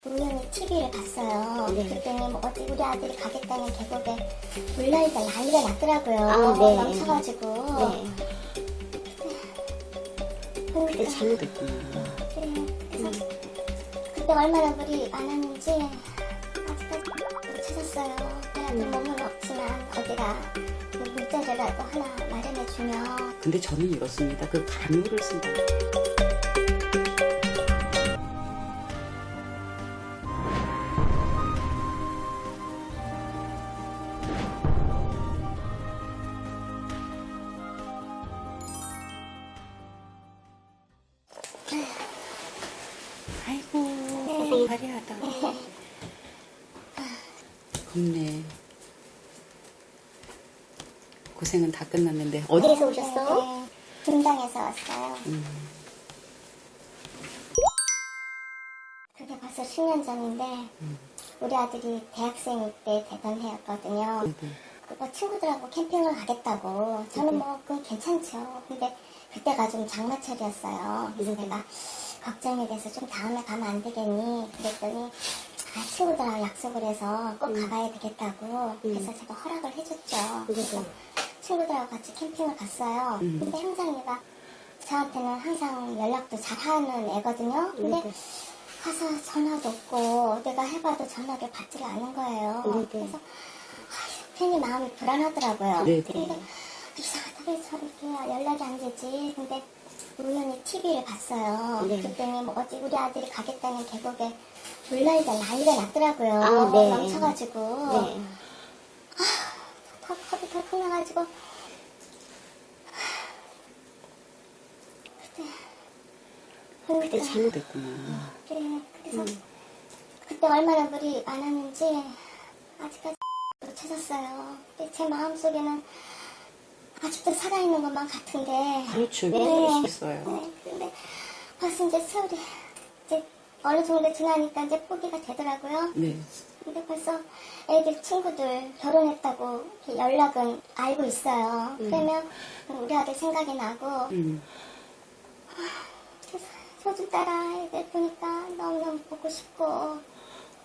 우연히 TV를 봤어요. 네. 그랬더니 뭐 어디 우리 아들이 가겠다는 계곡에 물난리가 난리가 났더라고요. 아, 네. 넘쳐가지고. 네. 그러니까 그때 잘못했구나. 그래서 그때 얼마나 물이 많았는지 아직까지 못 찾았어요. 걔한테 몸은 없지만 어디다 물자리라도 하나 마련해주면. 근데 저는 이렇습니다. 그 감유를 쓴다. 아이고, 화려하다. 겁네. 고생은 다 끝났는데 어디에서 오셨어? 네, 분당에서 왔어요. 그게 벌써 10년 전인데 우리 아들이 대학생일 때 되던 해였거든요. 뭐 친구들하고 캠핑을 가겠다고. 저는 뭐 그건 괜찮죠. 근데 그때가 좀 장마철이었어요. 그래서 내가 걱정이 돼서 좀 다음에 가면 안 되겠니? 그랬더니 친구들하고 약속을 해서 꼭 가봐야 되겠다고. 그래서 제가 허락을 해줬죠. 그래서 친구들하고 같이 캠핑을 갔어요. 근데 형장이가 저한테는 항상 연락도 잘하는 애거든요. 근데 가서 전화도 없고 내가 해봐도 전화를 받지를 않은 거예요. 그래서 괜히 마음이 불안하더라고요. 네, 네. 근데 이상하다 왜 저렇게 연락이 안 되지? 근데 우연히 TV를 봤어요. 네. 그랬더니 뭐 어디 우리 아들이 가겠다는 계곡에 물난리가 난리가 났더라고요. 아, 네. 넘쳐가지고. 네. 다 겁이 덜컥 나가지고 그때 그러니까 잘못했구나. 그래 그래서 그때 얼마나 물이 많았는지 아직까지 못 찾았어요. 근데 제 마음속에는 아직도 살아있는 것만 같은데. 그렇죠. 네. 그러시겠어요. 네. 근데 벌써 이제 세월이 이제 어느 정도 지나니까 이제 포기가 되더라고요. 네. 근데 벌써 애들 친구들 결혼했다고 이렇게 연락은 알고 있어요. 그러면 우리 아들 생각이 나고 그래서 요즘 따라 애들 보니까 너무너무 보고 싶고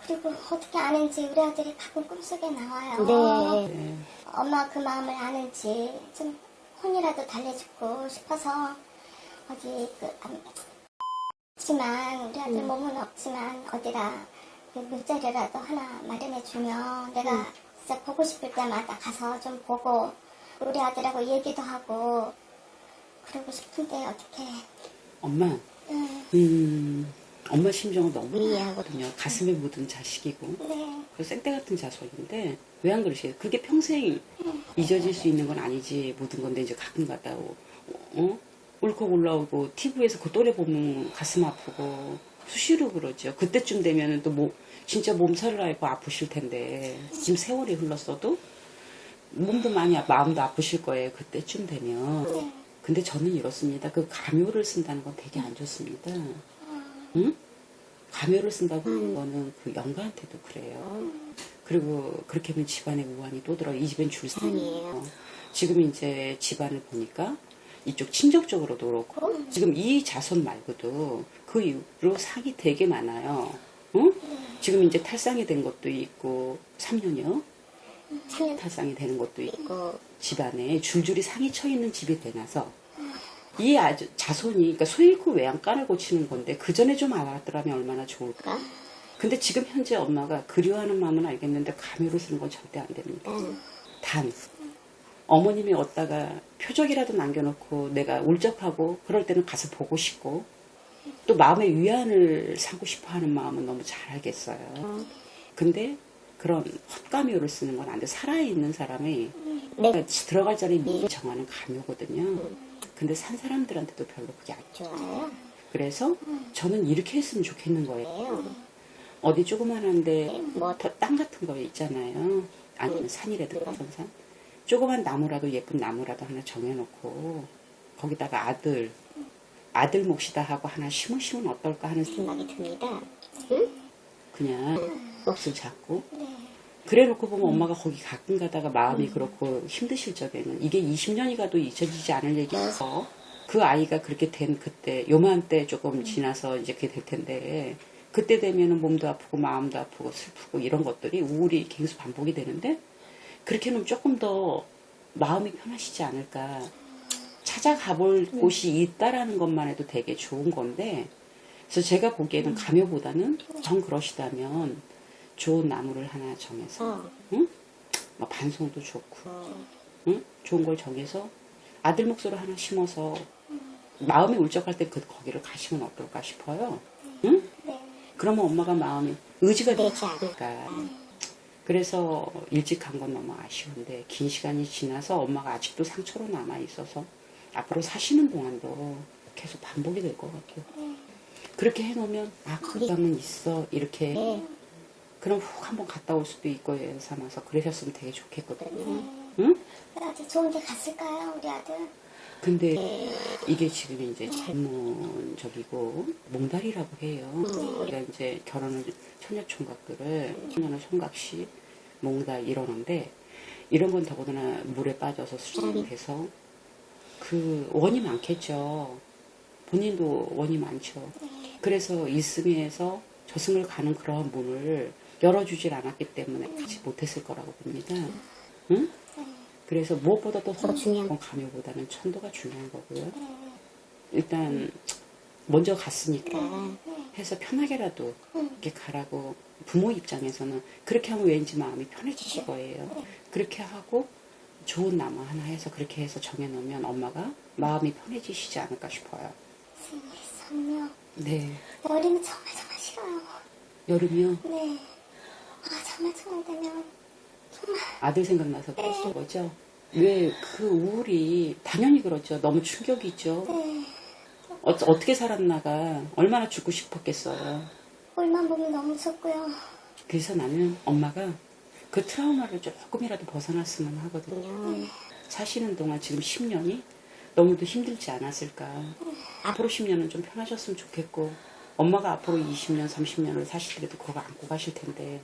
그리고 어떻게 아는지 우리 아들이 가끔 꿈속에 나와요. 네. 네. 엄마 그 마음을 아는지 좀 혼이라도 달래주고 싶어서 어디 없지만 우리 아들 몸은 없지만 어디다 물자리라도 하나 마련해주면 내가 진짜 보고 싶을 때마다 가서 좀 보고 우리 아들하고 얘기도 하고 그러고 싶은데 어떻게. 엄마, 엄마 심정은 너무 이해하거든요. 가슴에 묻은 자식이고. 네. 그 생떼 같은 자손인데 왜 안 그러시겠어요? 그게 평생 잊어질 수 있는 건 아니지. 묻은 건데 이제 가끔 가다 울컥 올라오고 TV에서 그 또래 보면 가슴 아프고 수시로 그러죠. 그때쯤 되면은 또 진짜 몸살을 앓고 아프실 텐데 지금 세월이 흘렀어도 몸도 많이 마음도 아프실 거예요. 그때쯤 되면. 근데 저는 이렇습니다. 그 감효를 쓴다는 건 되게 안 좋습니다. 응? 감효를 쓴다고 하는 거는 그 영가한테도 그래요. 그리고 그렇게 하면 집안에 우환이 또 들어요. 이 집엔 줄상이에요. 지금 이제 집안을 보니까 이쪽 친척적으로도 그렇고 지금 이 자손 말고도 그 이후로 상이 되게 많아요. 응? 지금 이제 탈상이 된 것도 있고 3년이요. 3년 탈상이 되는 것도 있고 집안에 줄줄이 상이 쳐 있는 집이 되나서 이 자손이 그러니까 소 잃고 외양간을 고치는 건데 그 전에 좀 알았더라면 얼마나 좋을까. 근데 지금 현재 엄마가 그리워하는 마음은 알겠는데 감효를 쓰는 건 절대 안 됩니다. 단 어머님이 얻다가 표적이라도 남겨놓고 내가 울적하고 그럴 때는 가서 보고 싶고 또 마음의 위안을 삼고 싶어하는 마음은 너무 잘 알겠어요. 근데 그런 헛감효를 쓰는 건 안 돼. 살아있는 사람이 내가 들어갈 자리에 미리 정하는 감효거든요. 근데 산 사람들한테도 별로 그게 안 좋아요. 그래서 저는 이렇게 했으면 좋겠는 거예요. 어디 조그만한데 땅 같은 거 있잖아요. 아니면 산이라도 그런 산. 조그만 나무라도 예쁜 나무라도 하나 정해놓고 거기다가 아들 몫이다 하고 하나 심으시면 어떨까 하는 생각이 듭니다. 그냥 몫을 잡고 그래 놓고 보면 엄마가 거기 가끔 가다가 마음이 그렇고 힘드실 적에는 이게 20년이 가도 잊혀지지 않을 얘기여서 그 아이가 그렇게 된 그때 요맘때 조금 지나서 이제 그게 될 텐데 그때 되면은 몸도 아프고 마음도 아프고 슬프고 이런 것들이 우울이 계속 반복이 되는데 그렇게 하면 조금 더 마음이 편하시지 않을까. 찾아가 볼 곳이 있다라는 것만 해도 되게 좋은 건데 그래서 제가 보기에는 감효보다는 정 그러시다면 좋은 나무를 하나 정해서 응? 뭐 반송도 좋고 응? 좋은 걸 정해서 아들 목소리 하나 심어서 마음이 울적할 때 거기를 가시면 어떨까 싶어요. 응? 네. 그러면 엄마가 마음이 의지가 되지 되지 않을까. 그래서 일찍 간 건 너무 아쉬운데 긴 시간이 지나서 엄마가 아직도 상처로 남아 있어서 앞으로 사시는 동안도 계속 반복이 될 것 같아요. 그렇게 해놓으면 거기 가면 있어 이렇게 네. 그럼 훅 한번 갔다 올 수도 있고 애 삼아서 그러셨으면 되게 좋겠거든요. 네. 응? 아직 좋은 데 갔을까요, 우리 아들? 근데 이게 지금 이제 전문적이고 몽달이라고 해요. 우리가 이제 결혼을 처녀 총각들을 처녀는 총각시 몽달 이러는데 이런 건 더군다나 물에 빠져서 수정이 돼서 그 원이 많겠죠. 본인도 원이 많죠. 그래서 이승에서 저승을 가는 그러한 문을 열어주질 않았기 때문에 가지 못했을 거라고 봅니다. 응? 그래서 무엇보다도 중요한 건 감효보다는 천도가 중요한 거고요. 일단 먼저 갔으니까 해서 편하게라도 이렇게 가라고 부모 입장에서는 그렇게 하면 왠지 마음이 편해지실 거예요. 그렇게 하고 좋은 나무 하나 해서 그렇게 해서 정해놓으면 엄마가 마음이 편해지시지 않을까 싶어요. 선명. 네. 여름이 정말 싫어요. 여름이요? 네. 정말 되면 아들 생각나서 그러신 거죠? 왜 그 우울이 당연히 그렇죠. 너무 충격이죠. 네. 어떻게 살았나가 얼마나 죽고 싶었겠어요. 얼만 보면 너무 무섭고요. 그래서 나는 엄마가 그 트라우마를 조금이라도 벗어났으면 하거든요. 사시는 동안 지금 10년이 너무도 힘들지 않았을까. 앞으로 10년은 좀 편하셨으면 좋겠고 엄마가 앞으로 20년, 30년을 사시더라도 그거 안고 가실 텐데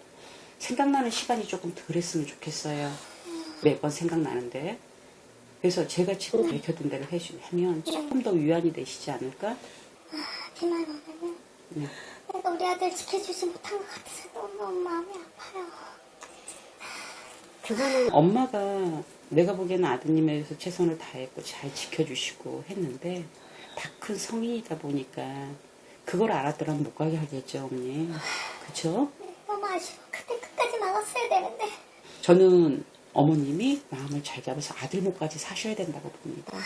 생각나는 시간이 조금 덜 했으면 좋겠어요. 매번 생각나는데. 그래서 제가 지금 가르쳐둔 대로 하면 조금 더 위안이 되시지 않을까? 비말 오면은 네. 내가 우리 아들 지켜주지 못한 것 같아서 너무 마음이 아파요. 그거는 엄마가 내가 보기에는 아드님에 대해서 최선을 다했고 잘 지켜주시고 했는데 다 큰 성인이다 보니까 그걸 알았더라면 못 가게 하겠죠, 어머니. 그쵸? 너무 아쉬워. 그때 끝까지 막았어야 되는데. 저는 어머님이 마음을 잘 잡아서 아들 목까지 사셔야 된다고 봅니다.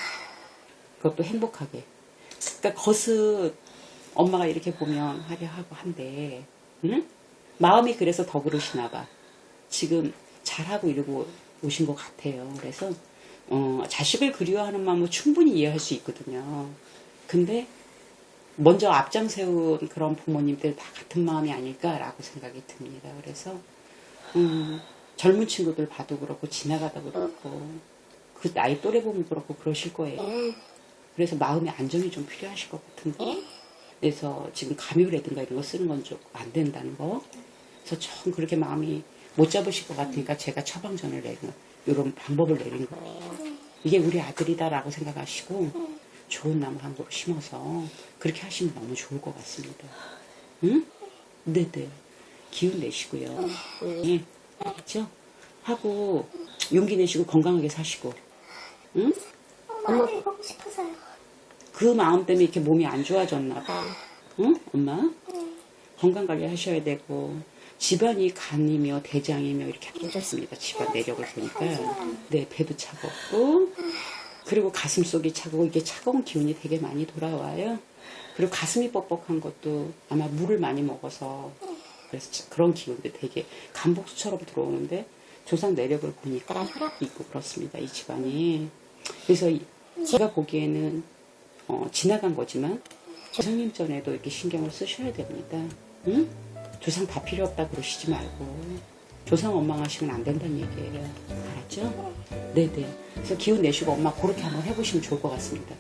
그것도 행복하게. 그러니까 겉은 엄마가 이렇게 보면 하려 하고 한데, 응? 마음이 그래서 더 그러시나 봐. 지금 잘하고 이러고 오신 것 같아요. 그래서 자식을 그리워하는 마음은 충분히 이해할 수 있거든요. 근데 먼저 앞장 세운 그런 부모님들 다 같은 마음이 아닐까라고 생각이 듭니다. 그래서 젊은 친구들 봐도 그렇고 지나가다 그렇고 그 나이 또래 보면 그렇고 그러실 거예요. 그래서 마음의 안정이 좀 필요하실 것 같은데 그래서 지금 감유라든가 이런 거 쓰는 건 좀 안 된다는 거. 그래서 좀 그렇게 마음이 못 잡으실 것 같으니까 제가 처방전을 내는 이런 방법을 내린 거예요. 이게 우리 아들이다라고 생각하시고 좋은 나무 한 그루 심어서 그렇게 하시면 너무 좋을 것 같습니다. 응? 네네. 기운 내시고요. 예. 알겠죠? 하고 용기 내시고 건강하게 사시고 응? 엄마 아들 보고 싶어서요. 그 마음 때문에 이렇게 몸이 안 좋아졌나 봐. 응? 엄마? 건강 관리 하셔야 되고 집안이 간이며 대장이며 이렇게 안 좋습니다. 집안 내력을 보니까 네 배도 차갑고 그리고 가슴 속이 차가워 이게 차가운 기운이 되게 많이 돌아와요. 그리고 가슴이 뻑뻑한 것도 아마 물을 많이 먹어서 그래서 그런 기운도 되게 간복수처럼 들어오는데 조상 내력을 보니까 혈압이 있고 그렇습니다. 이 집안이. 그래서 제가 보기에는 지나간 거지만 조상님 전에도 이렇게 신경을 쓰셔야 됩니다. 응? 조상 다 필요 없다 그러시지 말고 조상 원망하시면 안 된다는 얘기예요. 알았죠? 네네. 그래서 기운 내시고 엄마 그렇게 한번 해보시면 좋을 것 같습니다.